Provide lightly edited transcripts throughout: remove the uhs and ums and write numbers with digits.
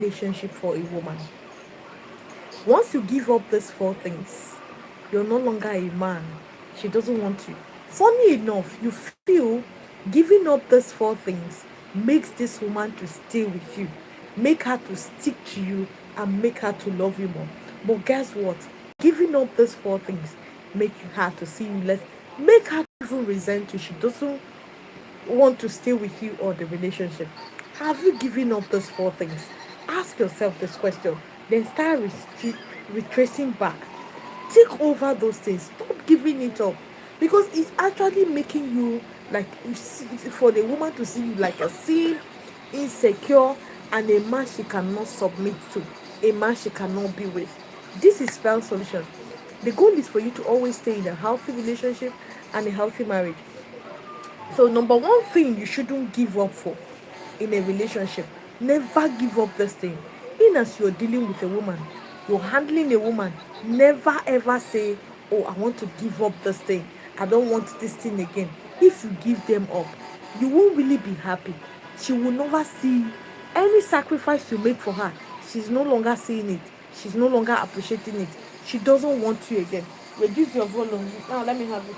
relationship for a woman. Once you give up these four things, you're no longer a man. She doesn't want you. Funny enough, you feel giving up these four things makes this woman to stay with you, make her to stick to you, and make her to love you more. But guess what? Giving up these four things make you her to see you less, make her even resent you. She doesn't want to stay with you or the relationship. Have you given up those four things? Ask yourself this question. Then start retracing back. Take over those things. Stop giving it up. Because it's actually making you like for the woman to see you like a sin, insecure, and a man she cannot submit to, a man she cannot be with. This is spell solution. The goal is for you to always stay in a healthy relationship and a healthy marriage. So number one thing you shouldn't give up for in a relationship, never give up this thing. In as you're dealing with a woman, you're handling a woman, never ever say, oh, I want to give up this thing. I don't want this thing again. If you give them up, you won't really be happy. She will never see any sacrifice you make for her. She's no longer seeing it. She's no longer appreciating it. She doesn't want you again. Reduce your volume. Now let me have it.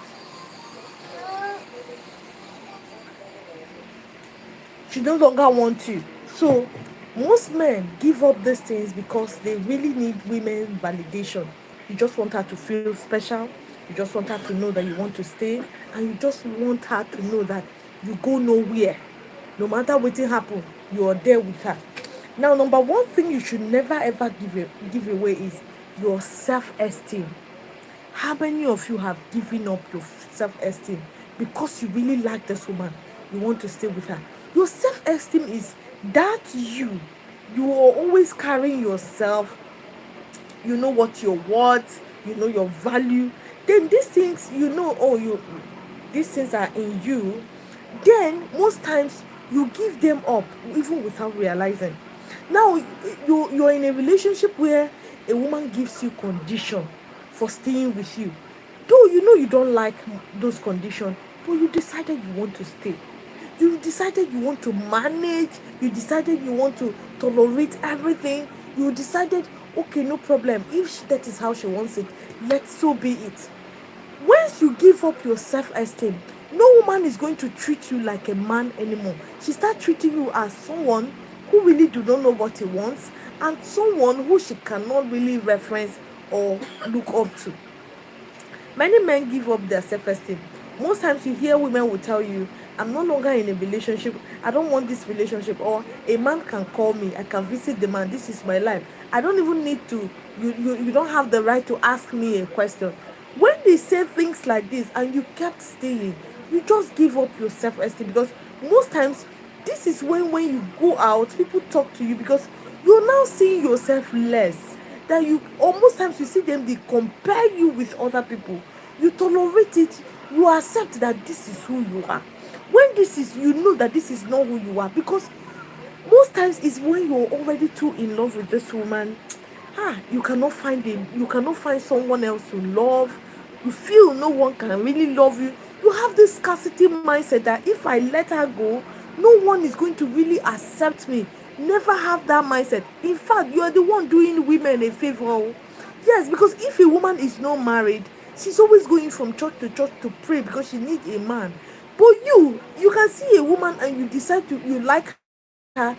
She no longer wants you. So most men give up these things because they really need women validation. You just want her to feel special. You just want her to know that you want to stay, and you just want her to know that you go nowhere. No matter what happen, you are there with her. Now, number one thing you should never ever give away is your self-esteem. How many of you have given up your self-esteem because you really like this woman? You want to stay with her. Your self-esteem is that you are always carrying yourself. You know what you're worth. You know your value. Then these things, these things are in you. Then most times you give them up even without realizing. Now you're in a relationship where a woman gives you condition for staying with you. Though you know you don't like those conditions, but you decided you want to stay. You decided you want to manage. You decided you want to tolerate everything. You decided, okay, no problem. If that is how she wants it, let so be it. Once you give up your self-esteem, no woman is going to treat you like a man anymore. She starts treating you as someone who really do not know what he wants, and someone who she cannot really reference or look up to. Many men give up their self-esteem. Most times you hear women will tell you, I'm no longer in a relationship. I don't want this relationship. Or a man can call me. I can visit the man. This is my life. I don't even need to. You don't have the right to ask me a question. When they say things like this and you kept staying, you just give up your self-esteem. Because most times this is when you go out, people talk to you because you're now seeing yourself less. That you almost times you see them, they compare you with other people. You tolerate it. You accept that this is who you are. When this is, you know that this is not who you are, because most times it's when you're already too in love with this woman. You cannot find him. You cannot find someone else to love. You feel no one can really love you. You have this scarcity mindset that if I let her go, no one is going to really accept me. Never have that mindset. In fact, you are the one doing women a favor. Yes, because if a woman is not married, she's always going from church to pray because she needs a man. But you can see a woman and you decide you like her,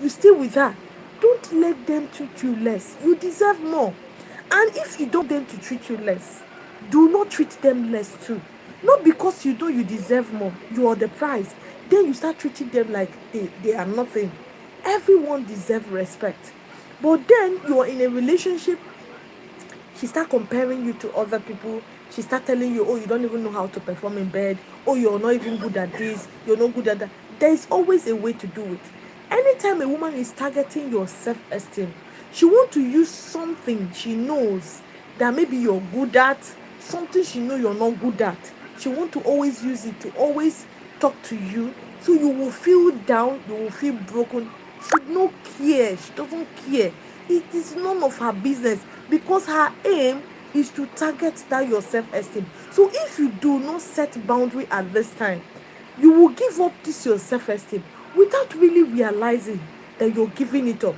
you stay with her. Don't let them treat you less. You deserve more. And if you don't want them to treat you less, do not treat them less too. Not because you know you deserve more, you are the prize. Then you start treating them like they are nothing. Everyone deserves respect. But then you are in a relationship, she start comparing you to other people. She start telling you, oh, you don't even know how to perform in bed. Oh, you're not even good at this. You're not good at that. There is always a way to do it. Anytime a woman is targeting your self-esteem, she want to use something she knows that maybe you're good at, something she know you're not good at. She want to always use it to always talk to you, so you will feel down, you will feel broken. She don't care. She doesn't care. It is none of her business, because her aim is to target that your self-esteem. So if you do not set boundary at this time, you will give up this your self-esteem without really realizing that you're giving it up.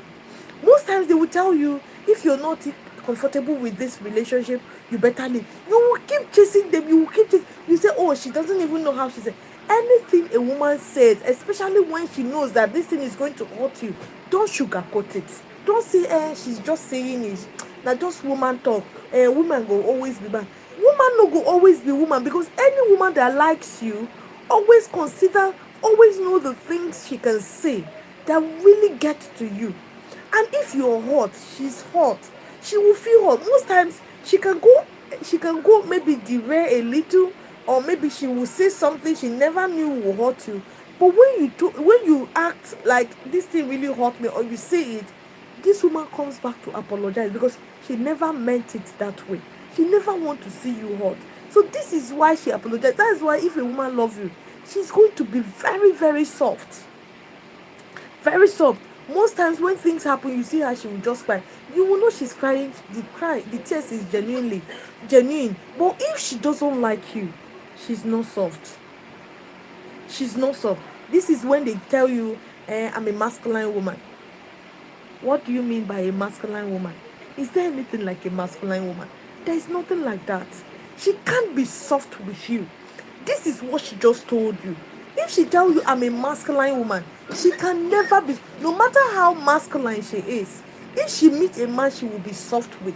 Most times they will tell you, if you're not comfortable with this relationship, you better leave. You will keep chasing them. You will keep chasing. You say, oh, she doesn't even know how she said. Anything a woman says, especially when she knows that this thing is going to hurt you, don't sugarcoat it. Don't say, she's just saying it. Now just woman talk. Woman go always be bad. Woman no go always be woman, because any woman that likes you always consider, always know the things she can say that really get to you. And if you're hot, she's hot, she will feel hot. Most times she can go maybe derail a little, or maybe she will say something she never knew will hurt you. But when you act like this thing really hurt me, or you say it, this woman comes back to apologize, because she never meant it that way. She never want to see you hurt. So this is why she apologized. That is why if a woman loves you, she's going to be very, very soft. Very soft. Most times when things happen, you see her, she will just cry. You will know she's crying. The tears is genuine. But if she doesn't like you, she's not soft. She's not soft. This is when they tell you, I'm a masculine woman. What do you mean by a masculine woman? Is there anything like a masculine woman? There is nothing like that. She can't be soft with you. This is what she just told you. If she tell you I'm a masculine woman, she can never be, no matter how masculine she is, if she meets a man she will be soft with,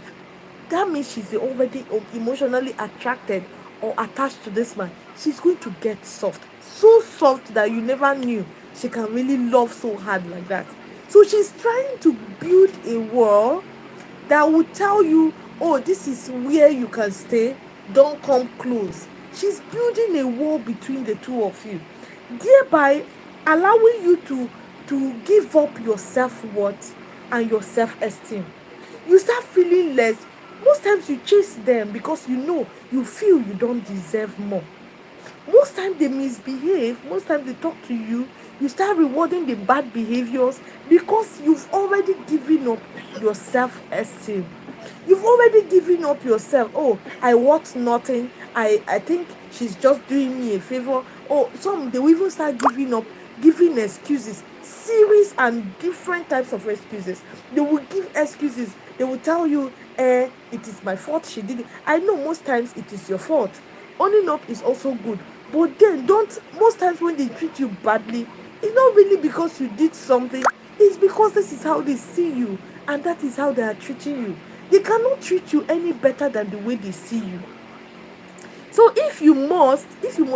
that means she's already emotionally attracted or attached to this man. She's going to get soft. So soft that you never knew she can really love so hard like that. So she's trying to build a wall that will tell you, oh, this is where you can stay, don't come close. She's building a wall between the two of you, thereby allowing you to give up your self-worth and your self-esteem. You start feeling less. Most times you chase them because you feel you don't deserve more. Most times they misbehave, most times they talk to you, you start rewarding the bad behaviors because you've already given up your self-esteem. You've already given up yourself. Oh, I want nothing. I think she's just doing me a favor. Oh, some they will even start giving excuses, series and different types of excuses. They will give excuses. They will tell you, it is my fault she did it. I know most times it is your fault. Owning up is also good. But then most times when they treat you badly, it's not really because you did something. It's because this is how they see you, and that is how they are treating you. They cannot treat you any better than the way they see you. So if you must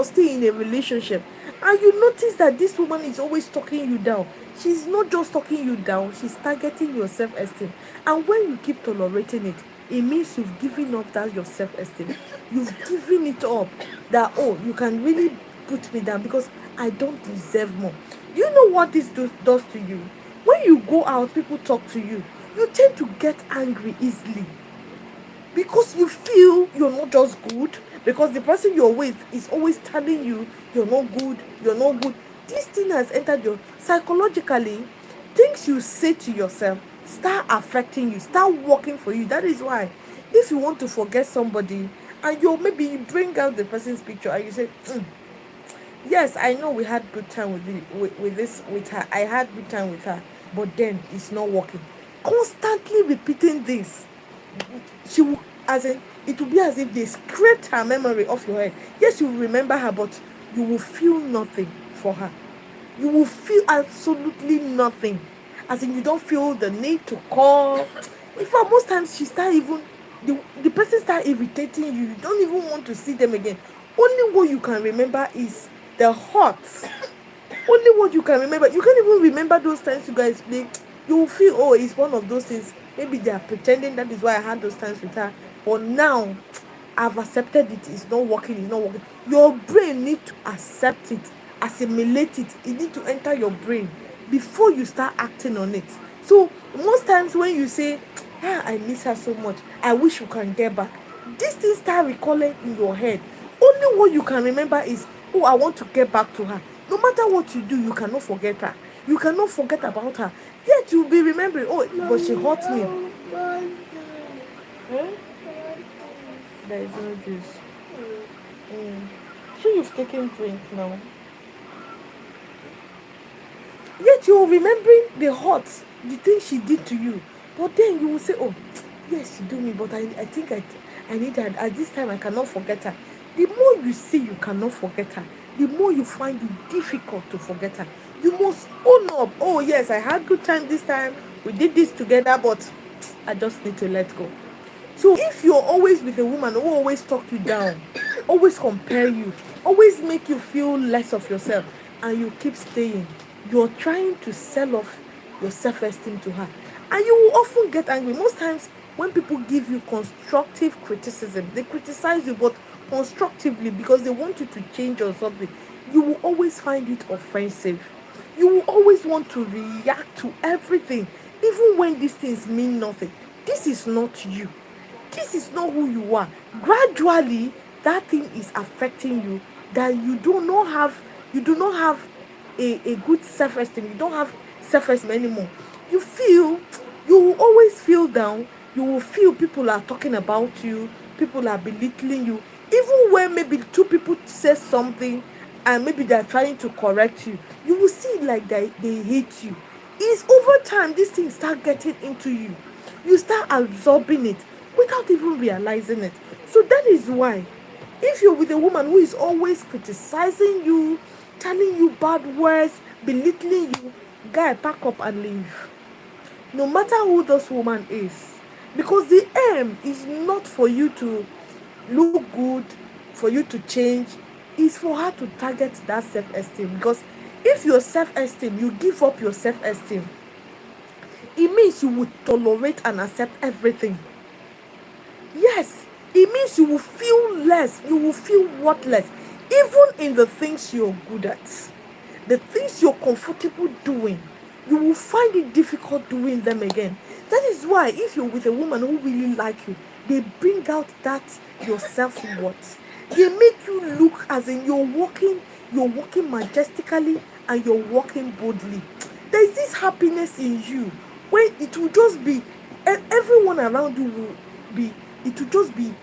stay in a relationship and you notice that this woman is always talking you down, she's not just talking you down, she's targeting your self-esteem. And when you keep tolerating it, it means you've given up that your self-esteem. You've given it up that, oh, you can really put me down because I don't deserve more. Do you know what this does to you? When you go out, people talk to you, you tend to get angry easily because you feel you're not just good, because the person you're with is always telling you you're not good. This thing has entered your psychologically. Things you say to yourself start affecting you, start working for you. That is why if you want to forget somebody and maybe you bring out the person's picture and you say, yes, I know we had good time with her. I had good time with her, but then it's not working. Constantly repeating this, she will, it will be as if they scraped her memory off your head. Yes, you will remember her, but you will feel nothing for her. You will feel absolutely nothing. As in, you don't feel the need to call. In fact, most times the person start irritating you. You don't even want to see them again. Only what you can remember is the hurts. Only what you can remember. You can't even remember those times you guys played. You will feel, oh, it's one of those things. Maybe they are pretending that is why I had those times with her. But now, I've accepted it. It's not working. Your brain needs to accept it, assimilate it. It needs to enter your brain before you start acting on it. So, most times when you say, I miss her so much, I wish we can get back, these things start recalling in your head. Only what you can remember is, oh, I want to get back to her. No matter what you do, you cannot forget her. You cannot forget about her. Yet you'll be remembering, oh, but she hurt me. There is no juice. So you've taken drink now. Yet you're remembering the hurt, the thing she did to you. But then you will say, oh, yes, she do me, but I think I need her. At this time, I cannot forget her. The more you see you cannot forget her, the more you find it difficult to forget her. You must own up. Oh, yes, I had good time this time. We did this together, but I just need to let go. So if you're always with a woman who always talk you down, always compare you, always make you feel less of yourself, and you keep staying, you're trying to sell off your self-esteem to her. And you will often get angry. Most times when people give you constructive criticism, they criticize you, but constructively because they want you to change or something, you will always find it offensive. You will always want to react to everything, even when these things mean nothing. This is not you. This is not who you are. Gradually, that thing is affecting you, that you do not have a good self-esteem. You don't have self-esteem anymore. You feel, you will always feel down. You will feel people are talking about you, people are belittling you. Even when maybe two people say something and maybe they're trying to correct you, you will see like they hate you. It's over time these things start getting into you. You start absorbing it without even realizing it. So that is why, if you're with a woman who is always criticizing you, telling you bad words, belittling you, guy, pack up and leave. No matter who this woman is. Because the aim is not for you to look good, for you to change, is for her to target that self-esteem. Because if your self-esteem, you give up your self-esteem, it means you will tolerate and accept everything. Yes, it means you will feel less, you will feel worthless, even in the things you're good at, the things you're comfortable doing. You will find it difficult doing them again. That is why, if you're with a woman who really like you, they bring out that your self-worth. They make you look as in you're walking majestically and you're walking boldly. There is this happiness in you when it will just be everyone around you will be, it will just be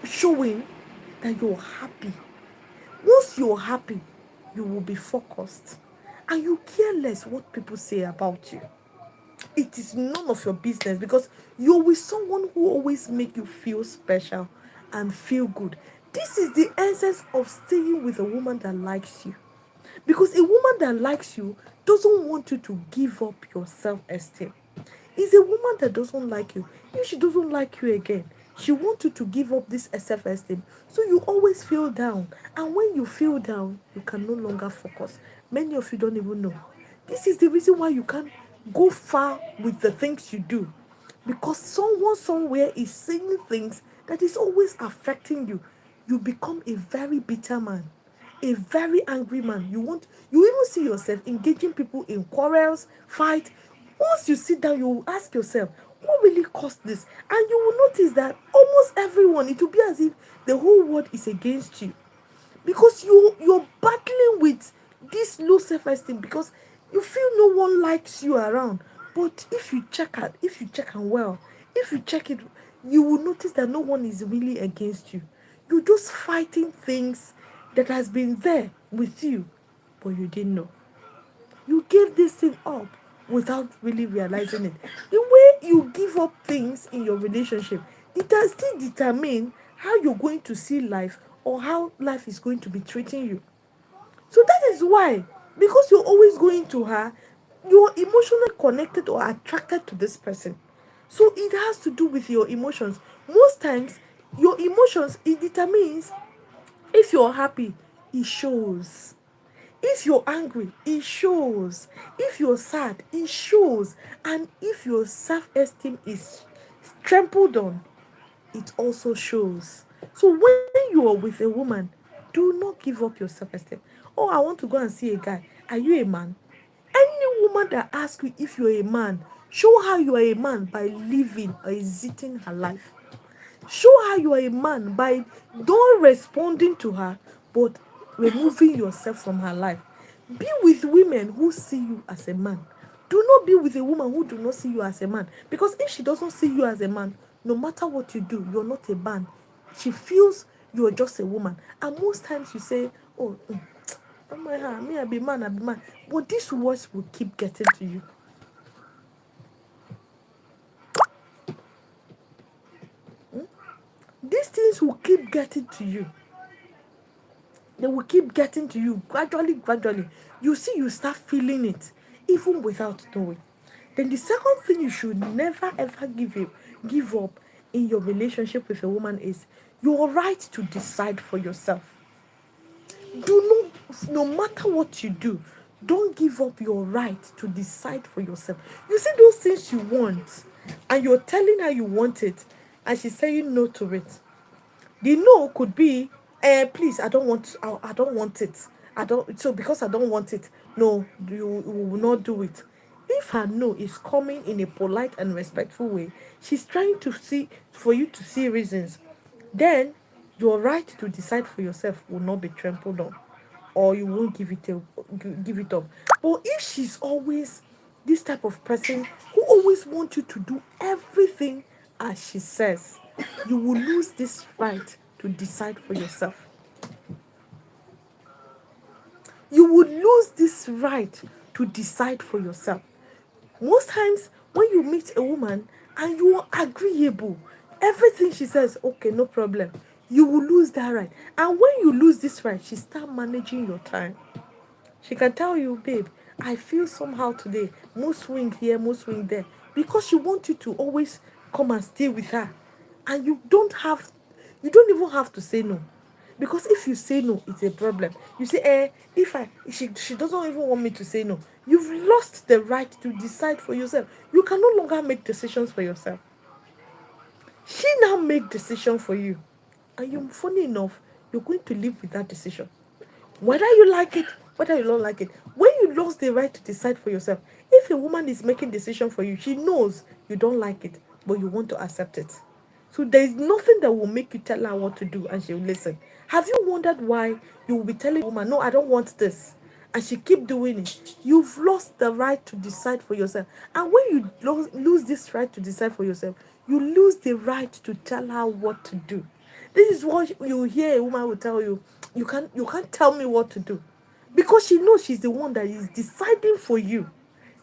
showing that you're happy. Once you're happy, you will be focused and you care less what people say about you. It is none of your business because you're with someone who always make you feel special and feel good. This is the essence of staying with a woman that likes you. Because a woman that likes you doesn't want you to give up your self-esteem. It's a woman that doesn't like you. If she doesn't like you again, she wants you to give up this self-esteem. So you always feel down. And when you feel down, you can no longer focus. Many of you don't even know. This is the reason why you can't go far with the things you do. Because someone somewhere is saying things that is always affecting you. You become a very bitter man, a very angry man. You even see yourself engaging people in quarrels, fight. Once you sit down, you will ask yourself, what really caused this? And you will notice that almost everyone, it will be as if the whole world is against you. Because you're battling with this low self-esteem because you feel no one likes you around. But if you check and well, if you check it, you will notice that no one is really against you. You're just fighting things that has been there with you, but you didn't know. You gave this thing up without really realizing it. The way you give up things in your relationship, it does still determine how you're going to see life or how life is going to be treating you. So that is why, because you're always going to her, you're emotionally connected or attracted to this person. So it has to do with your emotions. Most times, your emotions, it determines if you're happy, it shows. If you're angry, it shows. If you're sad, it shows. And if your self-esteem is trampled on, it also shows. So when you are with a woman, do not give up your self-esteem. Oh, I want to go and see a guy. Are you a man? Any woman that asks you if you're a man, show her you are a man by living or exiting her life. Show her you are a man by not responding to her, but removing yourself from her life. Be with women who see you as a man. Do not be with a woman who do not see you as a man. Because if she doesn't see you as a man, no matter what you do, you're not a man. She feels you're just a woman. And most times you say, oh, oh my God, me, I be man, I be man. But these words will keep getting to you. keep getting to you. They will keep getting to you gradually, gradually. You see, you start feeling it, even without knowing. Then the second thing you should never ever give up in your relationship with a woman is your right to decide for yourself. Do not, no matter what you do, don't give up your right to decide for yourself. You see those things you want, and you're telling her you want it, and she's saying no to it. The no could be, please, I don't want it. I don't, so because I don't want it, no, you will not do it. If her no is coming in a polite and respectful way, she's trying to see, for you to see reasons, then your right to decide for yourself will not be trampled on, or you won't give it up. But if she's always this type of person who always wants you to do everything as she says, you will lose this right to decide for yourself. You would lose this right to decide for yourself. Most times, when you meet a woman and you are agreeable, everything she says, okay, no problem, you will lose that right. And when you lose this right, she start managing your time. She can tell you, babe, I feel somehow today, mood swing here, mood swing there, because she wants you to always come and stay with her. And you don't even have to say no. Because if you say no, it's a problem. You say, if she doesn't even want me to say no. You've lost the right to decide for yourself. You can no longer make decisions for yourself. She now make decision for you. And you, funny enough, you're going to live with that decision. Whether you like it, whether you don't like it. When you lost the right to decide for yourself, if a woman is making decision for you, she knows you don't like it, but you want to accept it. So there is nothing that will make you tell her what to do and she will listen. Have you wondered why you will be telling a woman, no, I don't want this, and she keep doing it? You've lost the right to decide for yourself. And when you lose this right to decide for yourself, you lose the right to tell her what to do. This is what you hear a woman will tell you. You can't tell me what to do. Because she knows she's the one that is deciding for you.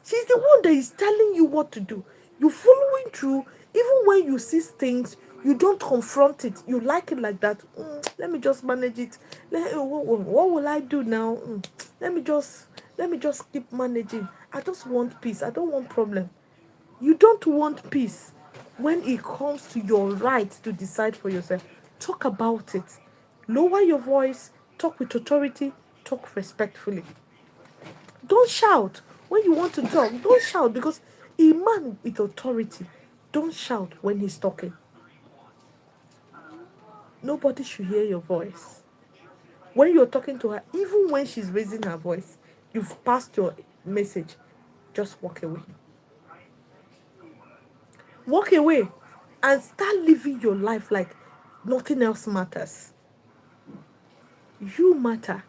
She's the one that is telling you what to do. You're following through. Even when you see things, you don't confront it. You like it like that. Let me just manage it. What will I do now? Let me just keep managing. I just want peace. I don't want problem. You don't want peace. When it comes to your right to decide for yourself, talk about it. Lower your voice, talk with authority, talk respectfully. Don't shout. When you want to talk, don't shout, because a man with authority don't shout when he's talking. Nobody should hear your voice. When you're talking to her, even when she's raising her voice, you've passed your message. Just walk away. Walk away and start living your life like nothing else matters. You matter.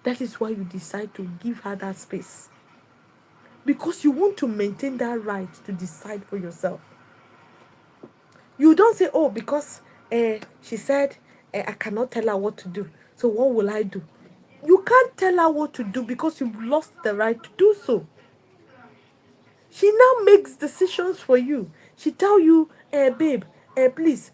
That is why you decide to give her that space. Because you want to maintain that right to decide for yourself. You don't say, oh, because she said I cannot tell her what to do. So what will I do? You can't tell her what to do because you've lost the right to do so. She now makes decisions for you. She tell you, babe, please,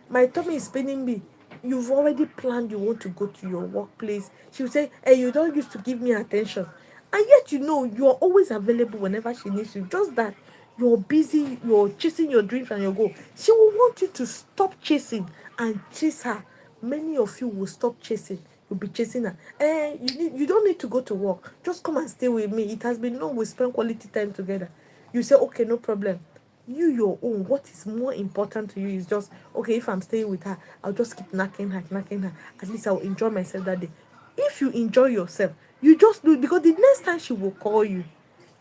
my tummy is paining me. You've already planned you want to go to your workplace. She will say, you don't used to give me attention. And yet you are always available whenever she needs you. Just that you're busy, you're chasing your dreams and your goal. She will want you to stop chasing and chase her. Many of you will stop chasing. You'll be chasing her. You don't need to go to work. Just come and stay with me. It has been long we spend quality time together. You say, okay, no problem. You, your own, what is more important to you is just, okay, if I'm staying with her, I'll just keep knocking her. At least I'll enjoy myself that day. If you enjoy yourself, you just do it, because the next time she will call you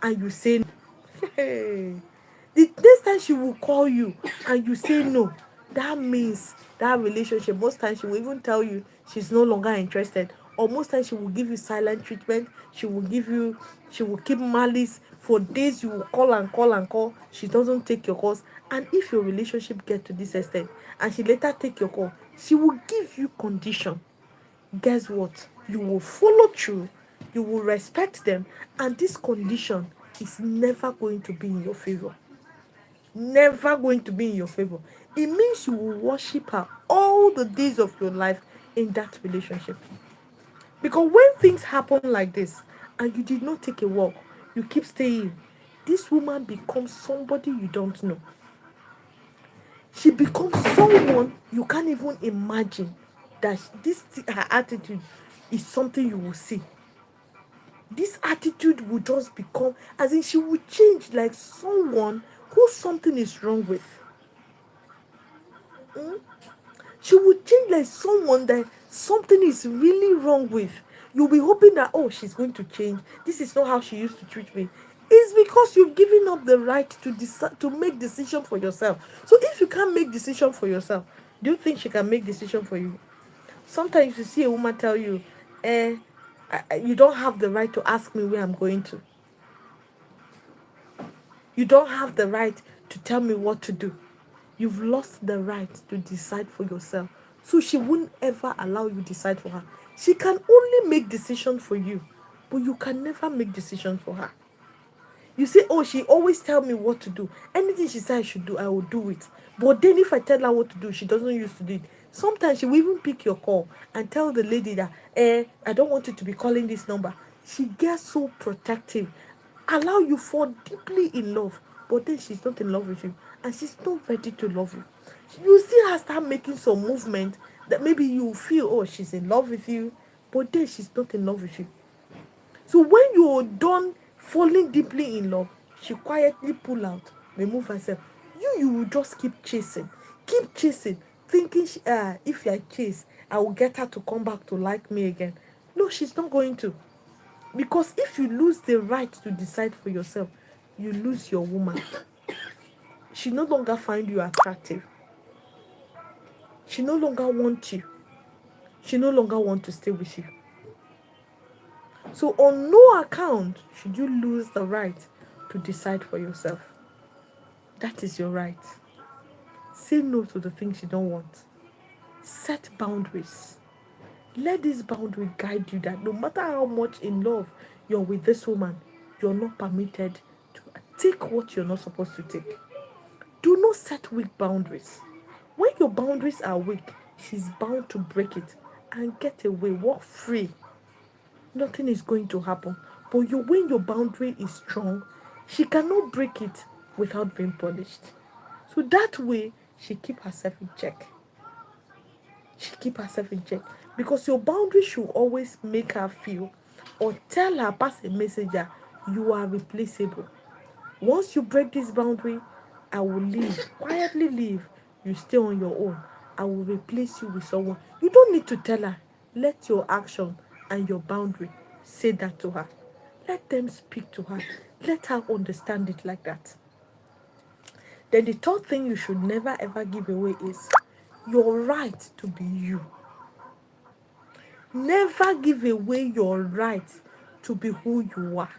and you say, hey, the next time she will call you and you say no, that means that relationship, most times she will even tell you she's no longer interested, or most times she will give you silent treatment. She will keep malice for days. You will call and call and call, she doesn't take your calls. And if your relationship get to this extent and she later take your call, she will give you condition. Guess what? You will follow through, you will respect them, and this condition is never going to be in your favor. never going to be in your favor. It means you will worship her all the days of your life in that relationship. Because when things happen like this and you did not take a walk, you keep staying, this woman becomes somebody you don't know. She becomes someone you can't even imagine that her attitude is something you will see. This attitude will just become, as in, she will change like someone who something is wrong with. She will change like someone that something is really wrong with. You'll be hoping that, oh, she's going to change. This is not how she used to treat me. It's because you've given up the right to decide, to make decision for yourself. So if you can't make decision for yourself, do you think she can make decision for you? Sometimes you see a woman tell you, you don't have the right to ask me where I'm going to. You don't have the right to tell me what to do. You've lost the right to decide for yourself. So she wouldn't ever allow you decide for her. She can only make decisions for you, but you can never make decisions for her. You say, oh, she always tell me what to do. Anything she says I should do, I will do it. But then if I tell her what to do, she doesn't used to do it. Sometimes she will even pick your call and tell the lady that, I don't want you to be calling this number. She gets so protective, allow you fall deeply in love, but then she's not in love with you and she's not ready to love you. You see her start making some movement that maybe you feel, oh, she's in love with you, but then she's not in love with you. So when you're done falling deeply in love, she quietly pull out, remove herself. You will just keep chasing, thinking if I chase, I will get her to come back to like me again. No, she's not going to. Because if you lose the right to decide for yourself, you lose your woman. She no longer find you attractive. She no longer wants you. She no longer want to stay with you. So on no account should you lose the right to decide for yourself. That is your right. Say no to the things you don't want. Set boundaries. Let this boundary guide you that no matter how much in love you're with this woman, you're not permitted to take what you're not supposed to take. Do not set weak boundaries. When your boundaries are weak, she's bound to break it and get away, walk free. Nothing is going to happen. But when your boundary is strong, she cannot break it without being punished. So that way, she keep herself in check. She keep herself in check. Because your boundary should always make her feel or tell her, pass a message that you are replaceable. Once you break this boundary, I will leave. Quietly leave. You stay on your own. I will replace you with someone. You don't need to tell her. Let your action and your boundary say that to her. Let them speak to her. Let her understand it like that. Then the third thing you should never ever give away is your right to be you. Never give away your right to be who you are.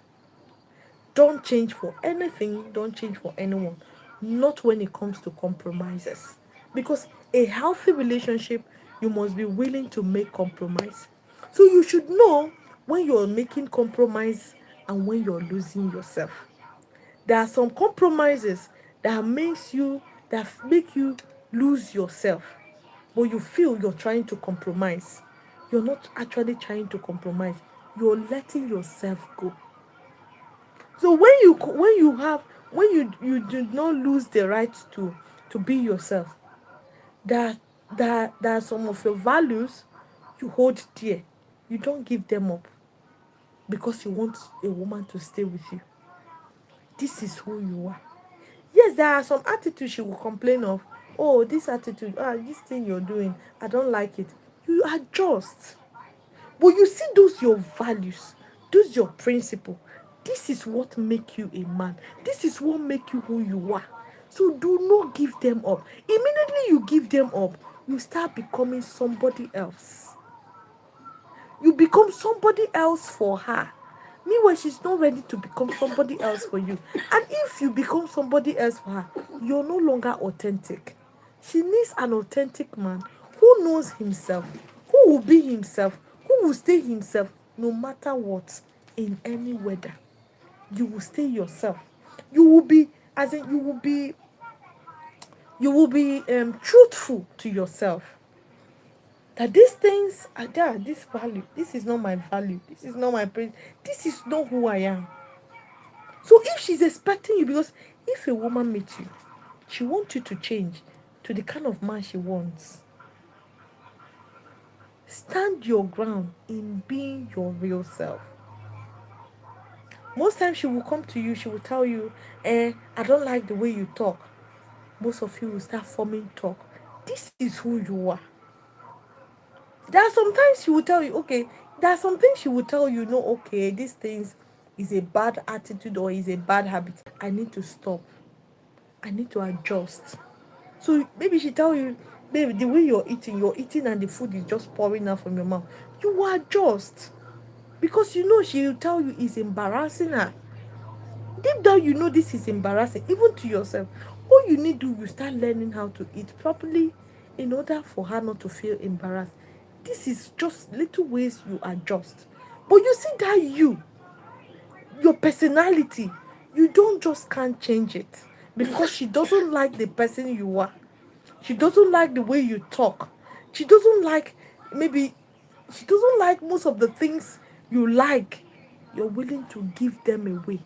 Don't change for anything, don't change for anyone. Not when it comes to compromises. Because a healthy relationship, you must be willing to make compromise. So you should know when you're making compromise and when you're losing yourself. There are some compromises that make you lose yourself. But you feel you're trying to compromise. You're not actually trying to compromise. You're letting yourself go. So when you do not lose the right to be yourself, that are some of your values you hold dear. You don't give them up because you want a woman to stay with you. This is who you are. Yes, there are some attitudes she will complain of. Oh, this attitude, this thing you're doing, I don't like it. You adjust. But you see those your values, those your principle. This is what make you a man. This is what make you who you are. So do not give them up. Immediately you give them up, you start becoming somebody else. You become somebody else for her. Meanwhile, she's not ready to become somebody else for you. And if you become somebody else for her, you're no longer authentic. She needs an authentic man who knows himself, who will be himself, who will stay himself no matter what, in any weather. You will stay yourself. You will be, as in, you will be You will be truthful to yourself that these things are there, this value, this is not my value, this is not my praise, this is not who I am. So if she's expecting you, because if a woman meets you, she wants you to change to the kind of man she wants. Stand your ground in being your real self. Most times she will come to you, she will tell you, I don't like the way you talk. Most of you will start forming talk. This is who you are. There are sometimes she will tell you, okay, there are some things she will tell you, no, okay, these things is a bad attitude or is a bad habit. I need to stop. I need to adjust. So maybe she tell you, baby, the way you're eating and the food is just pouring out from your mouth. You will adjust. Because you know she will tell you it's embarrassing her. Deep down you know this is embarrassing, even to yourself. All you need to do, you start learning how to eat properly in order for her not to feel embarrassed. This is just little ways you adjust. But you see that your personality, you don't just can't change it because she doesn't like the person you are. She doesn't like the way you talk. She doesn't like, maybe she doesn't like most of the things you like. You're willing to give them away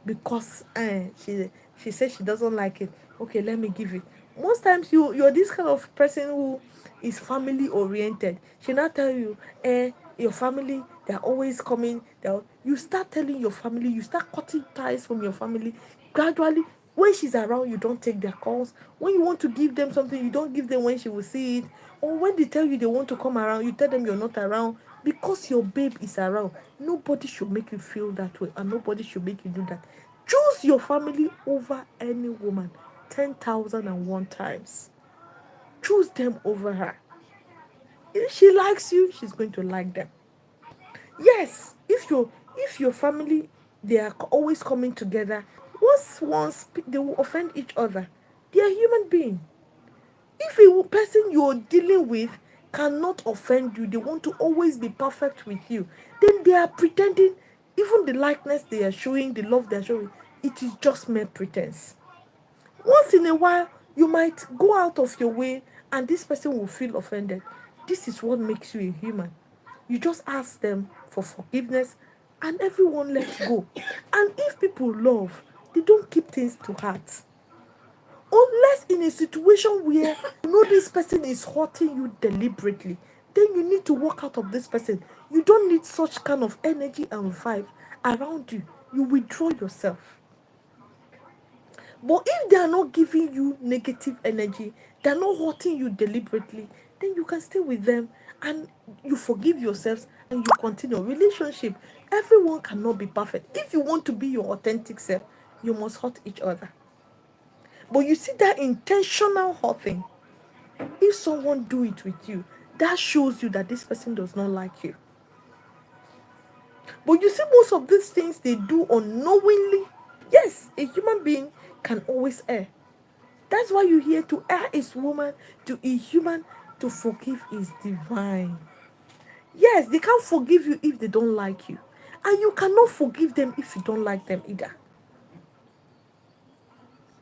because she says she doesn't like it. Okay, let me give it. Most times you're this kind of person who is family oriented. She not tell you, your family, they're always coming. You start telling your family, you start cutting ties from your family gradually. When she's around, you don't take their calls. When you want to give them something, you don't give them when she will see it. Or when they tell you they want to come around, you tell them you're not around because your babe is around. Nobody should make you feel that way, and nobody should make you do that. Choose your family over any woman 10,001 times. Choose them over her. If she likes you, she's going to like them. Yes, if your family, they are always coming together, once they will offend each other. They are human beings. If a person you're dealing with cannot offend you, they want to always be perfect with you, then they are pretending. Even the likeness they are showing, the love they are showing, it is just mere pretense. Once in a while, you might go out of your way and this person will feel offended. This is what makes you a human. You just ask them for forgiveness and everyone lets go. And if people love, they don't keep things to heart. Unless in a situation where you know this person is hurting you deliberately, then you need to walk out of this person. You don't need such kind of energy and vibe around you. You withdraw yourself. But if they are not giving you negative energy, they're not hurting you deliberately, then you can stay with them and you forgive yourselves and you continue. Relationship, everyone cannot be perfect. If you want to be your authentic self, you must hurt each other. But you see that intentional hurting, if someone do it with you, that shows you that this person does not like you. But you see most of these things they do unknowingly. Yes, a human being can always err. That's why you hear to err is woman, to a human, to forgive is divine. Yes, they can't forgive you if they don't like you. And you cannot forgive them if you don't like them either.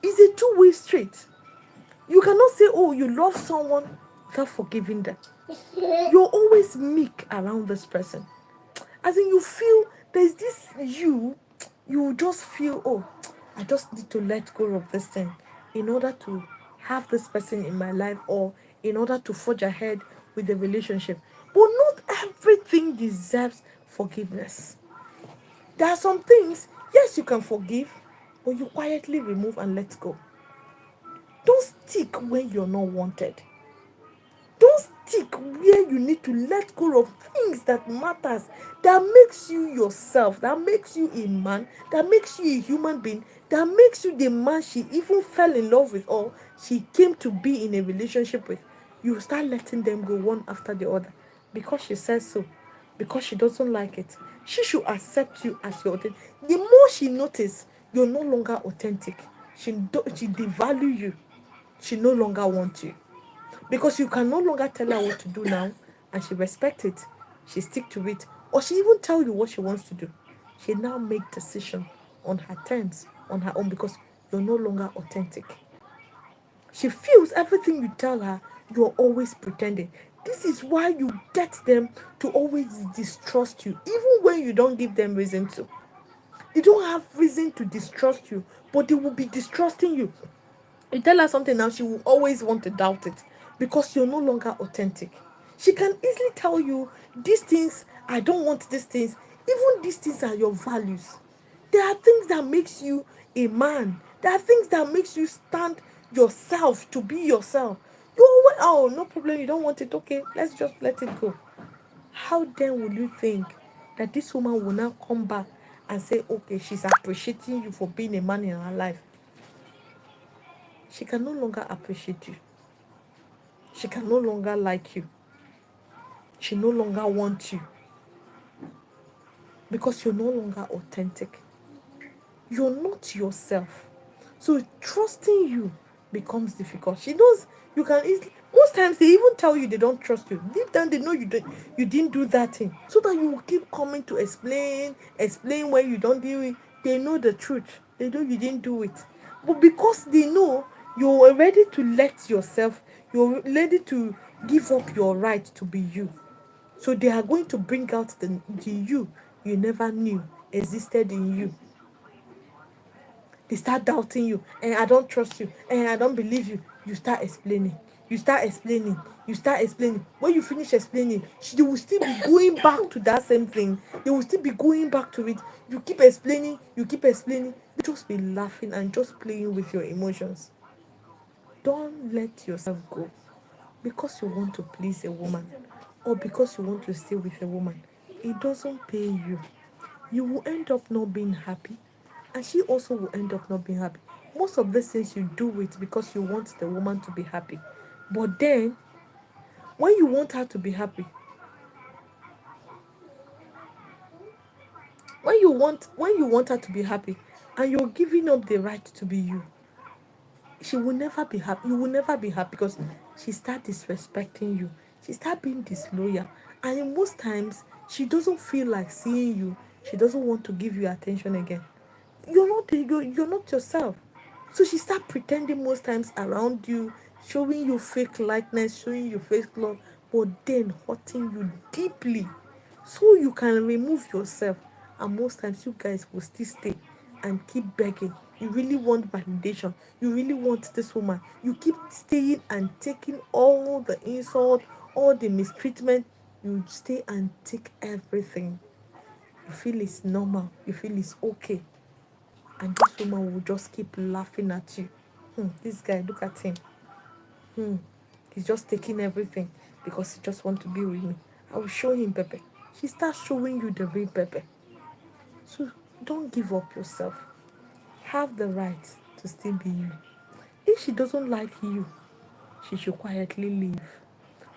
It's a two-way street. You cannot say, oh, you love someone without forgiving them. You're always meek around this person. As in, you feel there's this you just feel, oh, I just need to let go of this thing in order to have this person in my life or in order to forge ahead with the relationship. But not everything deserves forgiveness. There are some things, yes, you can forgive, but you quietly remove and let go. Don't stick when you're not wanted. Don't stick where you need to let go of things that matters, that makes you yourself, that makes you a man, that makes you a human being, that makes you the man she even fell in love with or she came to be in a relationship with. You start letting them go one after the other because she says so, because she doesn't like it. She should accept you as your authentic. The more she notices you're no longer authentic, she devalue you. She no longer wants you. Because you can no longer tell her what to do now and she respect it. She stick to it. Or she even tell you what she wants to do. She now make decision on her terms, on her own because you're no longer authentic. She feels everything you tell her, you're always pretending. This is why you get them to always distrust you, even when you don't give them reason to. They don't have reason to distrust you, but they will be distrusting you. You tell her something now, she will always want to doubt it because you're no longer authentic. She can easily tell you these things, I don't want these things. Even these things are your values. There are things that makes you a man. There are things that makes you stand yourself to be yourself. You always, oh, no problem, you don't want it. Okay, let's just let it go. How then will you think that this woman will now come back and say, okay, she's appreciating you for being a man in her life? She can no longer appreciate you. She can no longer like you. She no longer wants you because you're no longer authentic. You're not yourself. So trusting you becomes difficult. She knows you can easily, most times they even tell you they don't trust you. Deep down they know you didn't do that thing. So that you will keep coming to explain when you don't do it. They know the truth. They know you didn't do it. But because they know you're ready to let yourself, you're ready to give up your right to be you. So they are going to bring out the you never knew existed in you. They start doubting you, and I don't trust you, and I don't believe you. You start explaining. You start explaining. You start explaining. When you finish explaining, they will still be going back to that same thing. They will still be going back to it. You keep explaining. You keep explaining. You just be laughing and just playing with your emotions. Don't let yourself go because you want to please a woman or because you want to stay with a woman. It doesn't pay you. You will end up not being happy, and she also will end up not being happy. Most of these things you do it because you want the woman to be happy, but then when you want her to be happy, when you want her to be happy and you're giving up the right to be you, she will never be happy. You will never be happy because she start disrespecting you. She start being disloyal, and in most times she doesn't feel like seeing you. She doesn't want to give you attention again. You're not yourself. So she start pretending most times around you, showing you fake likeness, showing you fake love, but then hurting you deeply. So you can remove yourself. And most times you guys will still stay and keep begging. You really want validation. You really want this woman. You keep staying and taking all the insult, all the mistreatment. You stay and take everything. You feel it's normal. You feel it's okay, and this woman will just keep laughing at you. This guy, look at him. He's just taking everything because he just want to be with me. I will show him Pepe. She starts showing you the real Pepe. So don't give up yourself. Have the right to still be you. If she doesn't like you, she should quietly leave.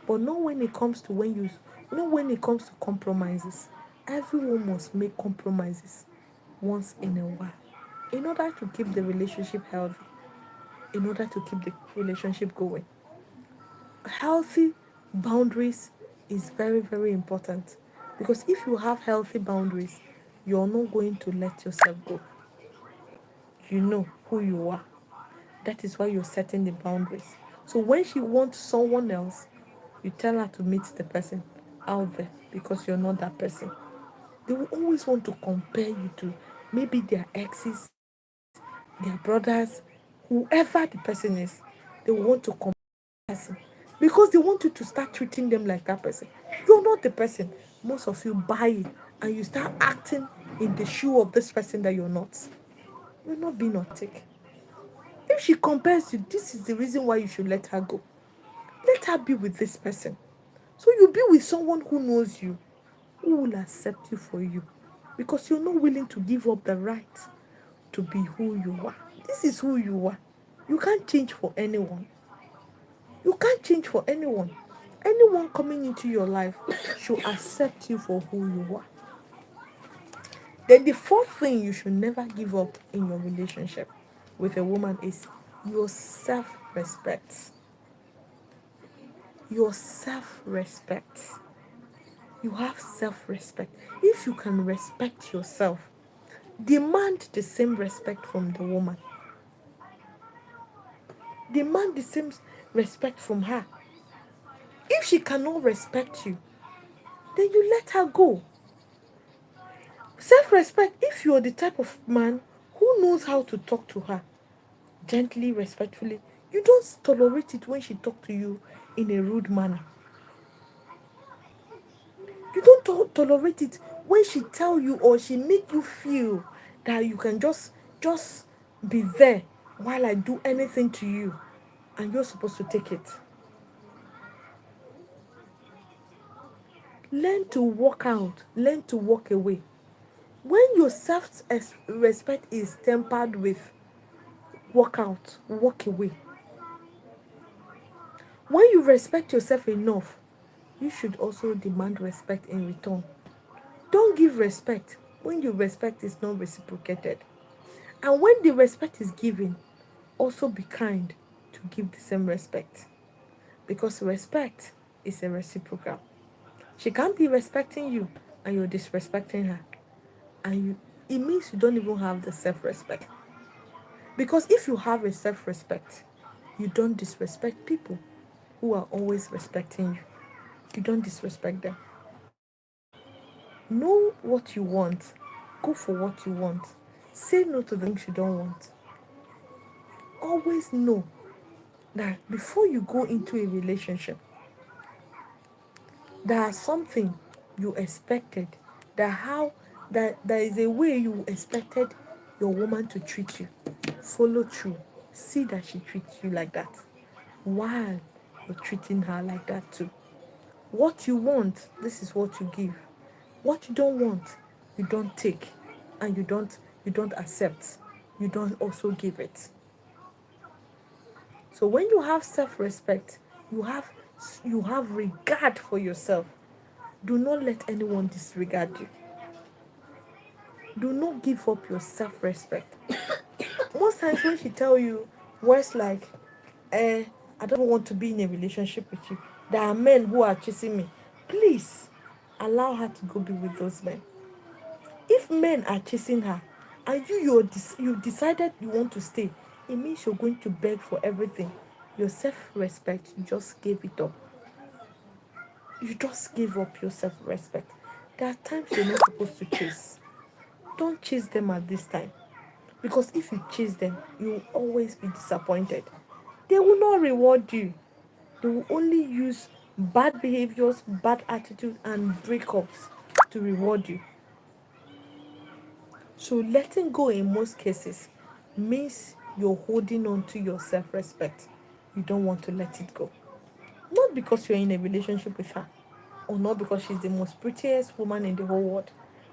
But not when it comes to when it comes to compromises. Everyone must make compromises once in a while in order to keep the relationship healthy, in order to keep the relationship going. Healthy boundaries is very, very important because if you have healthy boundaries, you're not going to let yourself go. You know who you are. That is why you're setting the boundaries. So when she wants someone else, you tell her to meet the person out there because you're not that person. They will always want to compare you to maybe their exes, their brothers, whoever the person is. They will want to compare person because they want you to start treating them like that person. You're not the person. Most of you buy it and you start acting in the shoe of this person that you're not. You're not being authentic. If she compares you, this is the reason why you should let her go. Let her be with this person. So you be with someone who knows you, who will accept you for you. Because you're not willing to give up the right to be who you are. This is who you are. You can't change for anyone. You can't change for anyone. Anyone coming into your life should accept you for who you are. Then the fourth thing you should never give up in your relationship with a woman is your self-respect. Your self-respect. You have self-respect. If you can respect yourself, demand the same respect from the woman. Demand the same respect from her. If she cannot respect you, then you let her go. Self respect, if you're the type of man who knows how to talk to her gently, respectfully, you don't tolerate it when she talks to you in a rude manner. You don't tolerate it when she tell you or she make you feel that you can just be there while I do anything to you and you're supposed to take it. Learn to walk out, learn to walk away. When your self respect is tempered with walk out, walk away. When you respect yourself enough, you should also demand respect in return. Don't give respect when your respect is not reciprocated. And when the respect is given, also be kind to give the same respect. Because respect is a reciprocal. She can't be respecting you and you're disrespecting her. And it means you don't even have the self-respect. Because if you have a self-respect, you don't disrespect people who are always respecting you. You don't disrespect them. Know what you want. Go for what you want. Say no to the things you don't want. Always know that before you go into a relationship, there is something you expected. That there is a way you expected your woman to treat you. Follow through. See that she treats you like that. While you're treating her like that too. What you want, this is what you give. What you don't want, you don't take, and you don't accept. You don't also give it. So when you have self-respect, you have regard for yourself. Do not let anyone disregard you. Do not give up your self-respect. Most times when she tell you words like, I don't want to be in a relationship with you. There are men who are chasing me. Please allow her to go be with those men. If men are chasing her and you decided you want to stay, it means you're going to beg for everything. Your self-respect, you just gave it up. You just gave up your self-respect. There are times you're not supposed to chase. Don't chase them at this time. Because if you chase them, you will always be disappointed. They will not reward you. They will only use bad behaviors, bad attitude, and breakups to reward you. So letting go in most cases means you're holding on to your self-respect. You don't want to let it go. Not because you're in a relationship with her, or not because she's the most prettiest woman in the whole world,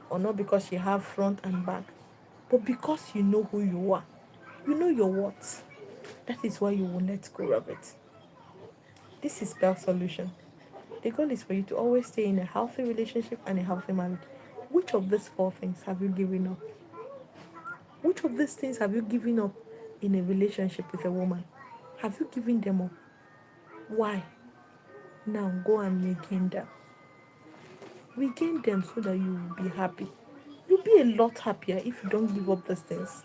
or not because she have front and back, but because you know who you are. You know your worth. That is why you will let go of it. This is Bell Solution. The goal is for you to always stay in a healthy relationship and a healthy marriage. Which of these four things have you given up? Which of these things have you given up in a relationship with a woman? Have you given them up? Why? Now go and regain them. Regain them so that you will be happy. You'll be a lot happier if you don't give up these things.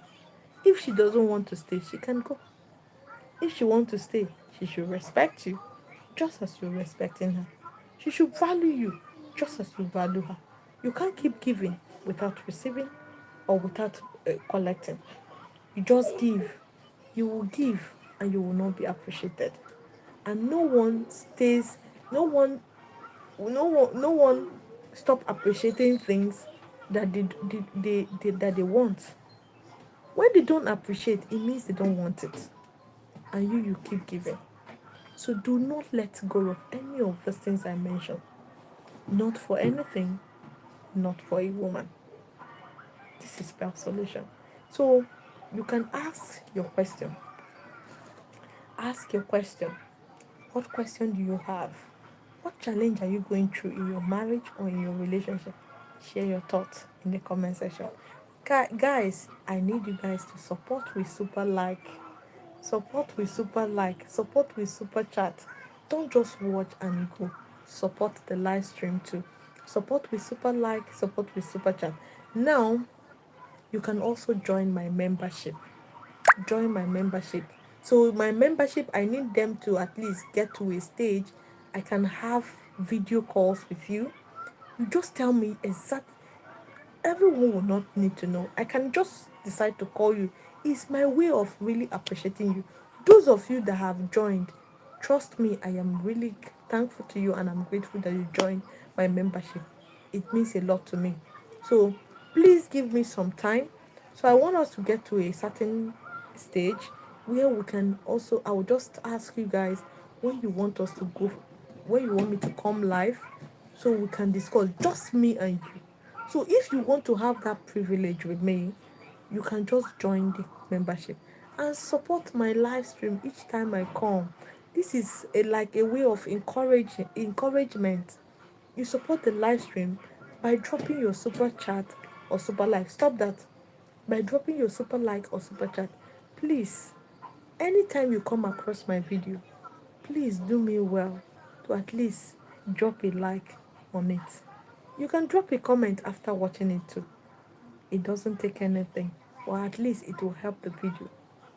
If she doesn't want to stay, she can go. If she wants to stay, she should respect you just as you're respecting her. She should value you just as you value her. You can't keep giving without receiving or without collecting. You just give. You will give and you will not be appreciated. And no one stays, no one stop appreciating things that that they want. When they don't appreciate, it means they don't want it. And you keep giving. So do not let go of any of the things I mentioned. Not for anything, not for a woman. This is Spell Solution. So you can ask your question. Ask your question. What question do you have? What challenge are you going through in your marriage or in your relationship? Share your thoughts in the comment section. Guys, I need you guys to support with super like, support with super like, support with super chat. Don't just watch and go. Support the live stream too. Support with super like, support with super chat. Now, you can also join my membership. Join my membership So my membership, I need them to at least get to a stage I can have video calls with you. You just tell me exactly. Everyone will not need to know. I can just decide to call you. It's my way of really appreciating you. Those of you that have joined, trust me, I am really thankful to you and I'm grateful that you joined my membership. It means a lot to me. So please give me some time. So I want us to get to a certain stage where we can also, I will just ask you guys when you want us to go, when you want me to come live, so we can discuss just me and you. So if you want to have that privilege with me, you can just join the membership and support my live stream each time I come. This is like a way of encouragement. You support the live stream by dropping your super chat or super like. Stop that. By dropping your super like or super chat. Please, anytime you come across my video, please do me well to at least drop a like on it. You can drop a comment after watching it too. It doesn't take anything, or at least it will help the video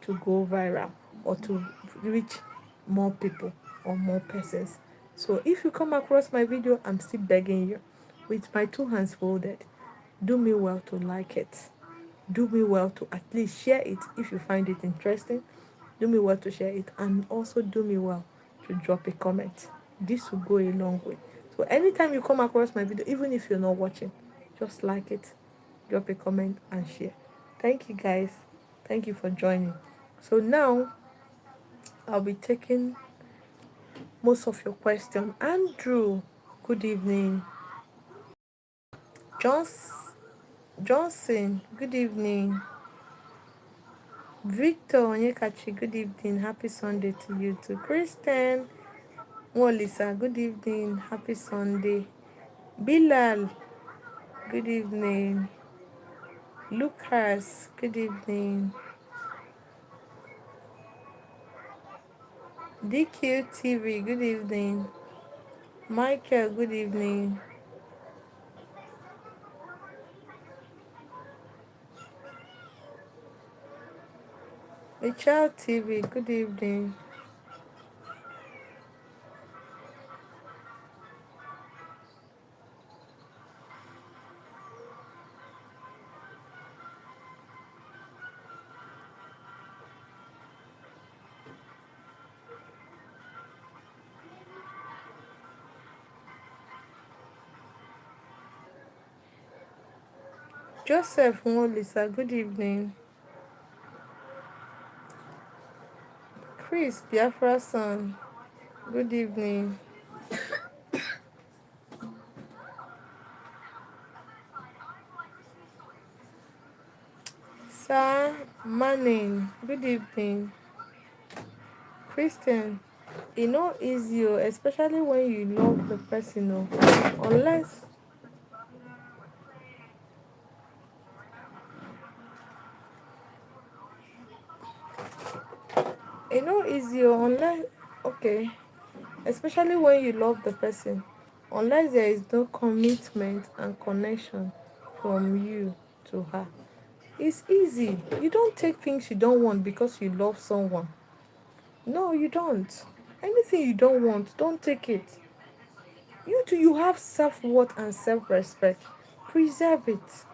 to go viral or to reach more people or more persons. So if you come across my video, I'm still begging you with my two hands folded, do me well to like it. Do me well to at least share it if you find it interesting. Do me well to share it, and also do me well to drop a comment. This will go a long way. So anytime you come across my video, even if you're not watching, just like it, drop a comment and share. Thank you guys. Thank you for joining. So now I'll be taking most of your questions. Andrew, good evening. John's, Johnson, good evening. Victor Onyekachi, good evening. Happy Sunday to you too. Kristen Mwolisa, good evening. Happy Sunday. Bilal, good evening. Lucas, good evening. DQ TV, good evening. Michael, good evening. Michelle TV, good evening. Joseph Mwolisa, good evening. Chris Biafra son, good evening. Sir Manning, good evening. Christian, e no easy o, especially when you love the person o, unless e no easy o, unless okay, especially when you love the person, unless there is no commitment and connection from you to her. It's easy. You don't take things you don't want because you love someone. No, you don't. Anything you don't want, don't take it. You too, you have self-worth and self-respect. Preserve it.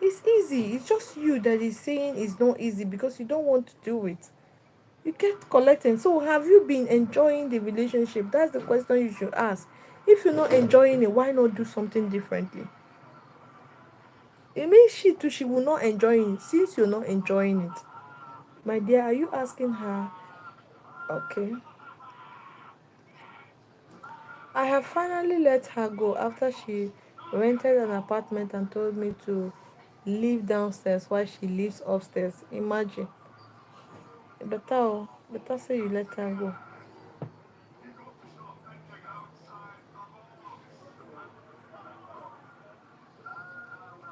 It's easy. It's just you that is saying it's not easy because you don't want to do it. You kept collecting. So have you been enjoying the relationship? That's the question you should ask. If you're not enjoying it, why not do something differently? It means she too, she will not enjoy it since you're not enjoying it. My dear, are you asking her? Okay. I have finally let her go after she rented an apartment and told me to live downstairs while she lives upstairs. Imagine. Better say you let her go.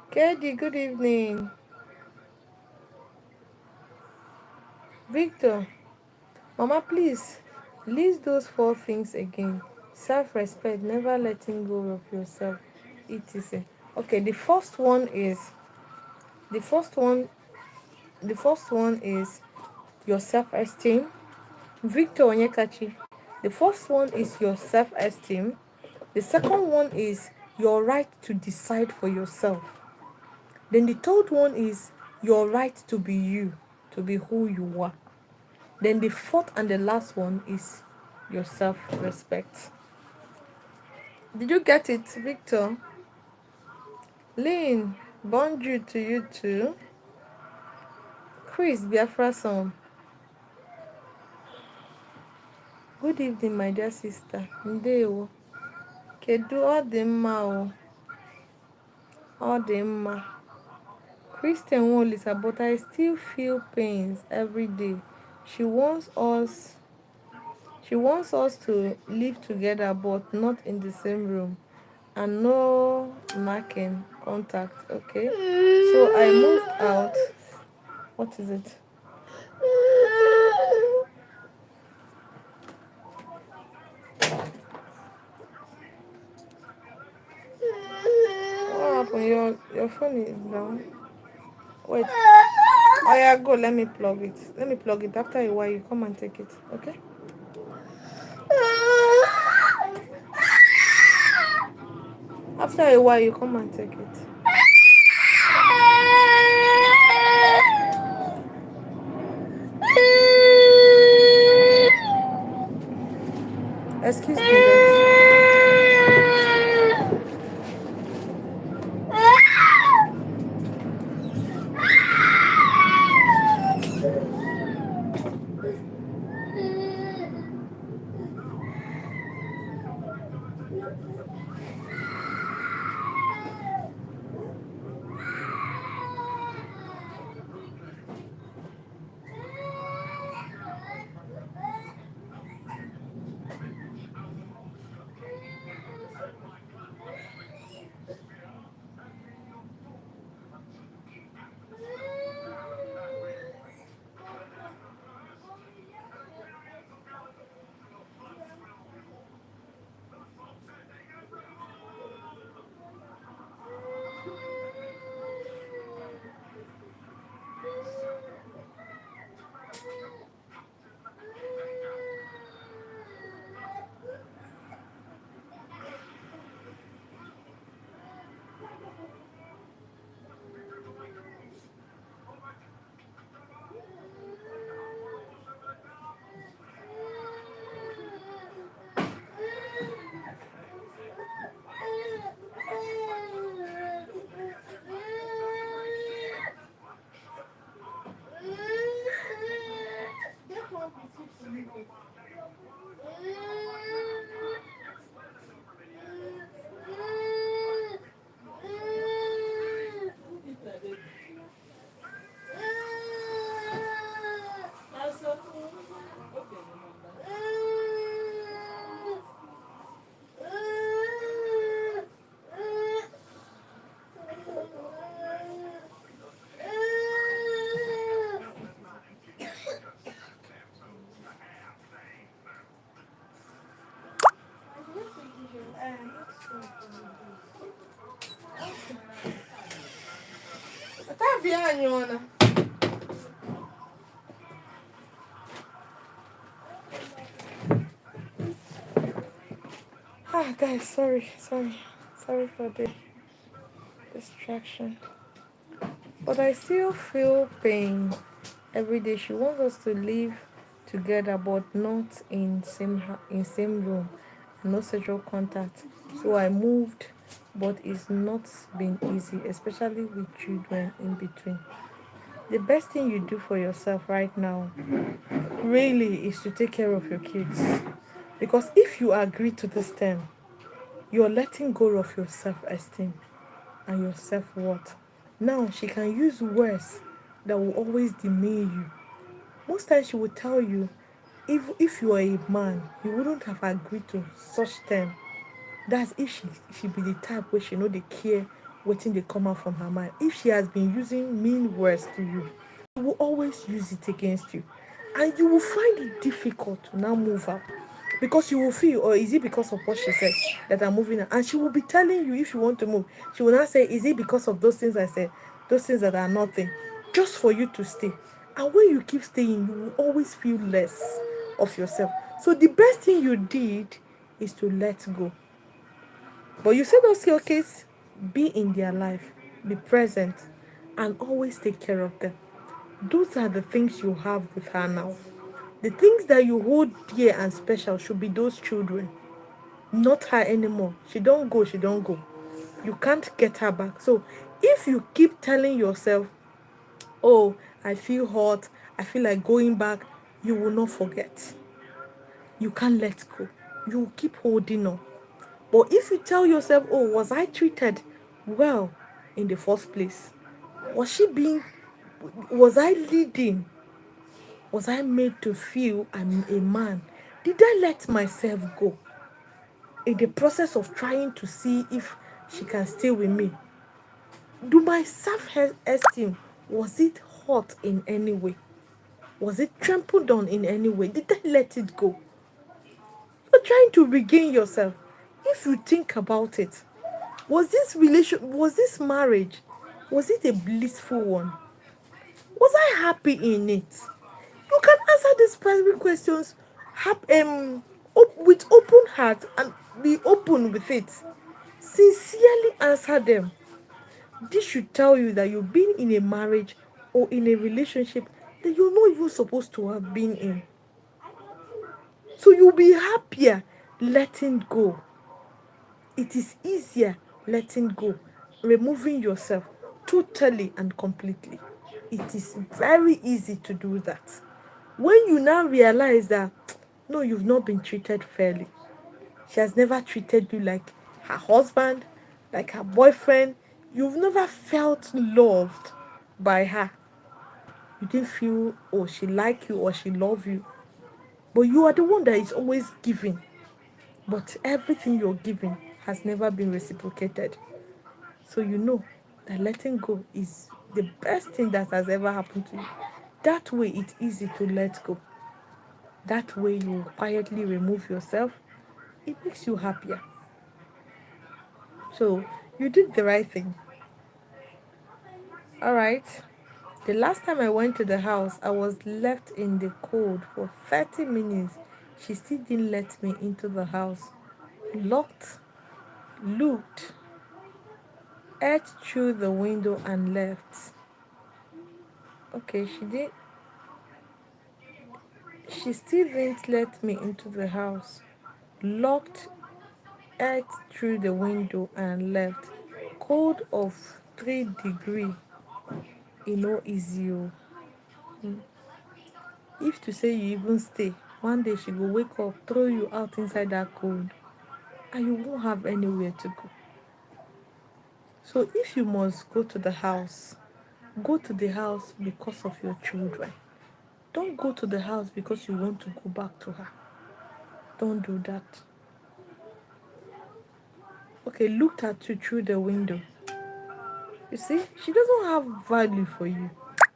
Katie, good evening. Victor, Mama, please list those four things again. Self-respect, never letting go of yourself, etc. Okay, the first one is your self-esteem. Victor Onyekachi. The first one is your self-esteem. The second one is your right to decide for yourself. Then the third one is your right to be you, to be who you are. Then the fourth and the last one is your self-respect. Did you get it, Victor? Lynn, bonjour to you too. Chris, Biafra song. Good evening, my dear sister. Ndewo. Kedu ọ dị mma o. Ọ dị mma. Christian Wolisa, but I still feel pains every day. She wants us she wants us to live together but not in the same room. And no knocking contact. Okay. So I moved out. What is it? What happened? Your phone is down. Wait. Oh yeah, go. Let me plug it. Let me plug it. After a while, you come and take it. Okay. After a while, you come and take it. Excuse me, guys. Guys, sorry for the distraction. But I still feel pain every day. She wants us to live together, but not in same room, no sexual contact. So I moved, but it's not been easy, especially with children in between. The best thing you do for yourself right now really is to take care of your kids, because if you agree to this term, you're letting go of your self-esteem and your self-worth. Now she can use words that will always demean you. Most times she will tell you, if you are a man, you wouldn't have agreed to such term. That's if she be the type where she know the care waiting they come out from her mind. If she has been using mean words to you, she will always use it against you. And you will find it difficult to now move up. Because you will feel, or is it because of what she said that I'm moving her? And she will be telling you if you want to move. She will not say, is it because of those things I said? Those things that are nothing. Just for you to stay. And when you keep staying, you will always feel less of yourself. So the best thing you did is to let go. But you said also, okay, be in their life, be present, and always take care of them. Those are the things you have with her now. The things that you hold dear and special should be those children, not her anymore. She don't go, she don't go. You can't get her back. So if you keep telling yourself, oh, I feel hot, I feel like going back, you will not forget. You can't let go. You will keep holding on. But if you tell yourself, oh, was I treated well in the first place? Was she being, was I leading? Was I made to feel I'm a man? Did I let myself go in the process of trying to see if she can stay with me? Do my self-esteem, was it hurt in any way? Was it trampled on in any way? Did I let it go? You're trying to regain yourself. If you think about it, was this marriage, was it a blissful one? Was I happy in it? You can answer these primary questions with open heart and be open with it. Sincerely answer them. This should tell you that you've been in a marriage or in a relationship that you're not even supposed to have been in. So you'll be happier letting go. It is easier letting go, removing yourself totally and completely. It is very easy to do that. When you now realize that, no, you've not been treated fairly. She has never treated you like her husband, like her boyfriend. You've never felt loved by her. You didn't feel, oh, she like you or she love you. But you are the one that is always giving. But everything you're giving has never been reciprocated. So you know that letting go is the best thing that has ever happened to you. That way it's easy to let go. That way you quietly remove yourself. It makes you happier. So you did the right thing. Alright. The last time I went to the house, I was left in the cold for 30 minutes. She still didn't let me into the house. Locked, looked, ate through the window and left. Okay, she still didn't let me into the house. Locked, ate through the window and left. Cold of 3 degrees. E no easy o. If to say you even stay, one day she go wake up, throw you out inside that cold, and you won't have anywhere to go. So if you must go to the house because of your children. Don't go to the house because you want to go back to her. Don't do that. Okay, looked at you through the window. You see, she doesn't have value for you.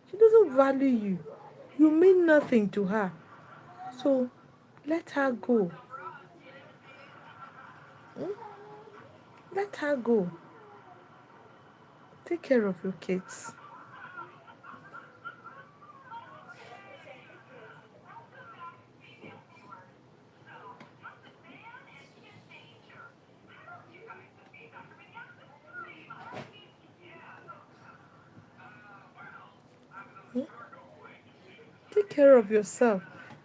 She doesn't value you. You mean nothing to her. So let her go. Hmm? Let her go. Take care of your kids. Hmm? Take care of yourself.